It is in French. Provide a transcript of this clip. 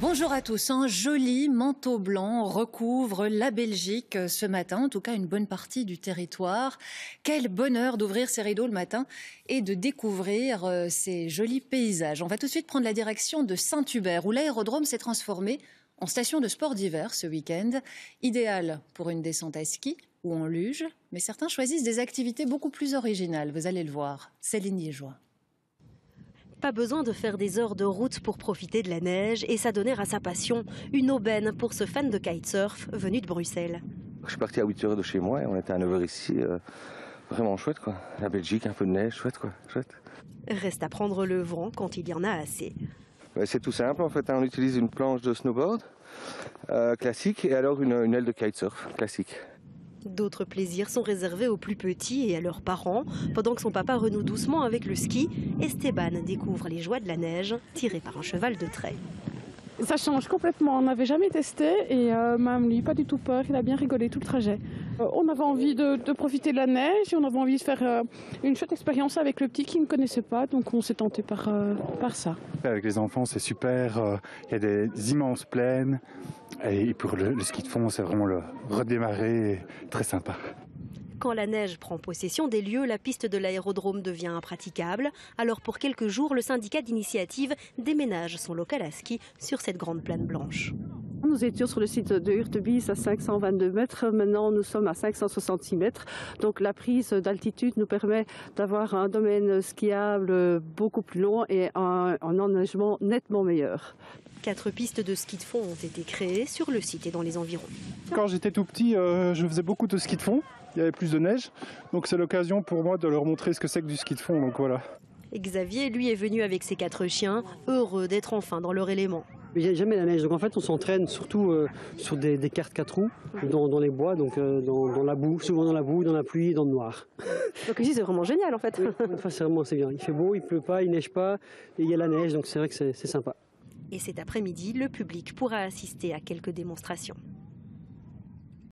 Bonjour à tous. Un joli manteau blanc recouvre la Belgique ce matin, en tout cas une bonne partie du territoire. Quel bonheur d'ouvrir ces rideaux le matin et de découvrir ces jolis paysages. On va tout de suite prendre la direction de Saint-Hubert, où l'aérodrome s'est transformé en station de sport d'hiver ce week-end. Idéal pour une descente à ski ou en luge, mais certains choisissent des activités beaucoup plus originales. Vous allez le voir. Céline Liégeois. Pas besoin de faire des heures de route pour profiter de la neige et s'adonner à sa passion. Une aubaine pour ce fan de kitesurf venu de Bruxelles. Je suis parti à 8h de chez moi et on était à 9h ici. Vraiment chouette quoi. La Belgique, un peu de neige, chouette quoi. Chouette. Reste à prendre le vent quand il y en a assez. C'est tout simple en fait. On utilise une planche de snowboard classique et alors une aile de kitesurf classique. D'autres plaisirs sont réservés aux plus petits et à leurs parents. Pendant que son papa renoue doucement avec le ski, Esteban découvre les joies de la neige tiré par un cheval de trait. Ça change complètement, on n'avait jamais testé et même lui, pas du tout peur, il a bien rigolé tout le trajet. On avait envie de profiter de la neige et on avait envie de faire une chouette expérience avec le petit qui ne connaissait pas, donc on s'est tenté par ça. Avec les enfants c'est super, il y a des immenses plaines et pour le ski de fond c'est vraiment le redémarrer, très sympa. Quand la neige prend possession des lieux, la piste de l'aérodrome devient impraticable. Alors pour quelques jours, le syndicat d'initiative déménage son local à ski sur cette grande plaine blanche. Nous étions sur le site de Hurtebise à 522 mètres, maintenant nous sommes à 566 mètres. Donc la prise d'altitude nous permet d'avoir un domaine skiable beaucoup plus long et un enneigement nettement meilleur. 4 pistes de ski de fond ont été créées sur le site et dans les environs. Quand j'étais tout petit, je faisais beaucoup de ski de fond, il y avait plus de neige, donc c'est l'occasion pour moi de leur montrer ce que c'est que du ski de fond, donc voilà. Xavier, lui, est venu avec ses 4 chiens, heureux d'être enfin dans leur élément. Il n'y a jamais la neige, donc en fait on s'entraîne surtout sur des cartes 4 roues, dans les bois, donc dans la boue, souvent dans la boue, dans la pluie et dans le noir. Donc ici c'est vraiment génial en fait. Oui, enfin, c'est bien, il fait beau, il pleut pas, il neige pas, et il y a la neige, donc c'est vrai que c'est sympa. Et cet après-midi, le public pourra assister à quelques démonstrations.